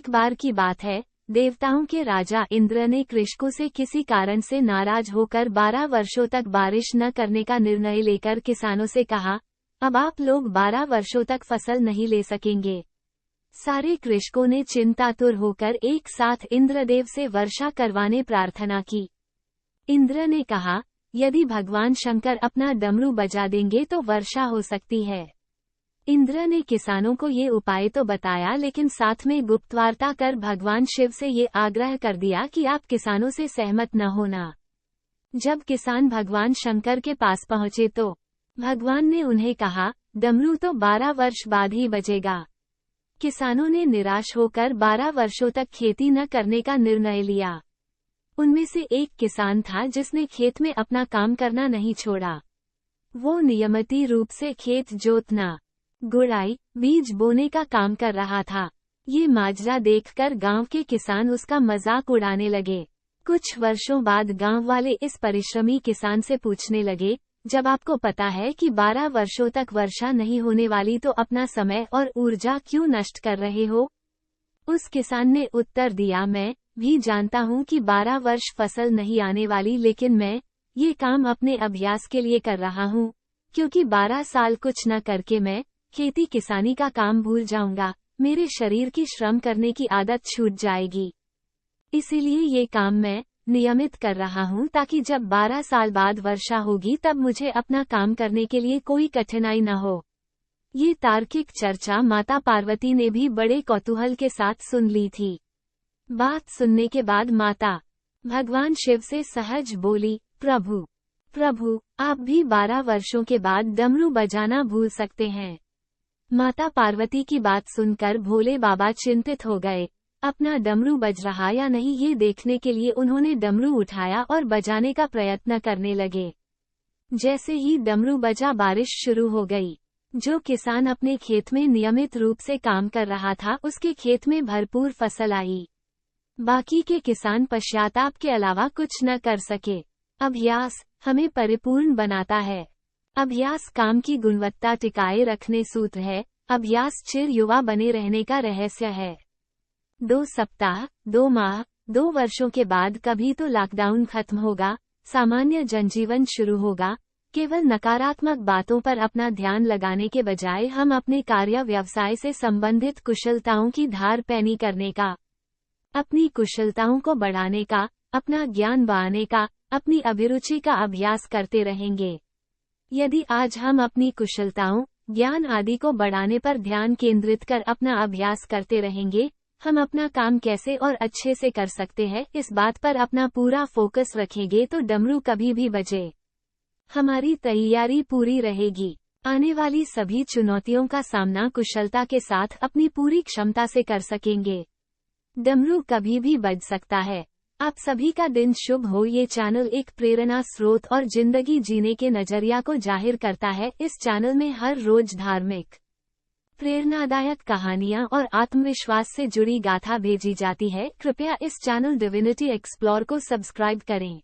एक बार की बात है, देवताओं के राजा इंद्र ने कृषकों से किसी कारण से नाराज होकर 12 वर्षों तक बारिश न करने का निर्णय लेकर किसानों से कहा, अब आप लोग 12 वर्षों तक फसल नहीं ले सकेंगे। सारे कृषकों ने चिंतातुर होकर एक साथ इंद्रदेव से वर्षा करवाने प्रार्थना की। इंद्र ने कहा, यदि भगवान शंकर अपना डमरू बजा देंगे तो वर्षा हो सकती है। इंद्र ने किसानों को ये उपाय तो बताया, लेकिन साथ में गुप्तवार्ता कर भगवान शिव से ये आग्रह कर दिया कि आप किसानों से सहमत न होना। जब किसान भगवान शंकर के पास पहुंचे तो भगवान ने उन्हें कहा, डमरू तो 12 वर्ष बाद ही बजेगा। किसानों ने निराश होकर 12 वर्षों तक खेती न करने का निर्णय लिया। उनमें से एक किसान था जिसने खेत में अपना काम करना नहीं छोड़ा। वो नियमित रूप से खेत जोतना, गुड़ाई, बीज बोने का काम कर रहा था। ये माजरा देखकर गांव के किसान उसका मजाक उड़ाने लगे। कुछ वर्षों बाद गांव वाले इस परिश्रमी किसान से पूछने लगे, जब आपको पता है कि 12 वर्षों तक वर्षा नहीं होने वाली तो अपना समय और ऊर्जा क्यों नष्ट कर रहे हो? उस किसान ने उत्तर दिया, मैं भी जानता हूँ कि 12 वर्ष फसल नहीं आने वाली, लेकिन मैं ये काम अपने अभ्यास के लिए कर रहा हूँ, क्योंकि 12 साल कुछ न करके मैं खेती किसानी का काम भूल जाऊंगा। मेरे शरीर की श्रम करने की आदत छूट जाएगी। इसीलिए ये काम मैं नियमित कर रहा हूँ, ताकि जब 12 साल बाद वर्षा होगी तब मुझे अपना काम करने के लिए कोई कठिनाई न हो। ये तार्किक चर्चा माता पार्वती ने भी बड़े कौतूहल के साथ सुन ली थी। बात सुनने के बाद माता भगवान शिव से सहज बोली, प्रभु, आप भी 12 वर्षों के बाद डमरू बजाना भूल सकते हैं। माता पार्वती की बात सुनकर भोले बाबा चिंतित हो गए। अपना डमरू बज रहा या नहीं ये देखने के लिए उन्होंने डमरू उठाया और बजाने का प्रयत्न करने लगे। जैसे ही डमरू बजा बारिश शुरू हो गई। जो किसान अपने खेत में नियमित रूप से काम कर रहा था उसके खेत में भरपूर फसल आई। बाकी के किसान पश्चाताप के अलावा कुछ न कर सके। अभ्यास हमें परिपूर्ण बनाता है। अभ्यास काम की गुणवत्ता टिकाए रखने सूत्र है। अभ्यास चिर युवा बने रहने का रहस्य है। 2 सप्ताह, 2 माह, 2 वर्षों के बाद कभी तो लॉकडाउन खत्म होगा, सामान्य जनजीवन शुरू होगा। केवल नकारात्मक बातों पर अपना ध्यान लगाने के बजाय हम अपने कार्य व्यवसाय से संबंधित कुशलताओं की धार पैनी करने का, अपनी कुशलताओं को बढ़ाने का, अपना ज्ञान बढ़ाने का, अपनी अभिरुचि का अभ्यास करते रहेंगे। यदि आज हम अपनी कुशलताओं, ज्ञान आदि को बढ़ाने पर ध्यान केंद्रित कर अपना अभ्यास करते रहेंगे, हम अपना काम कैसे और अच्छे से कर सकते हैं इस बात पर अपना पूरा फोकस रखेंगे तो डमरू कभी भी बजे। हमारी तैयारी पूरी रहेगी। आने वाली सभी चुनौतियों का सामना कुशलता के साथ अपनी पूरी क्षमता से कर सकेंगे। डमरू कभी भी बज सकता है। आप सभी का दिन शुभ हो। ये चैनल एक प्रेरणा स्रोत और जिंदगी जीने के नजरिया को जाहिर करता है। इस चैनल में हर रोज धार्मिक, प्रेरणादायक कहानियां और आत्मविश्वास से जुड़ी गाथा भेजी जाती है। कृपया इस चैनल डिविनिटी एक्सप्लोर को सब्सक्राइब करें।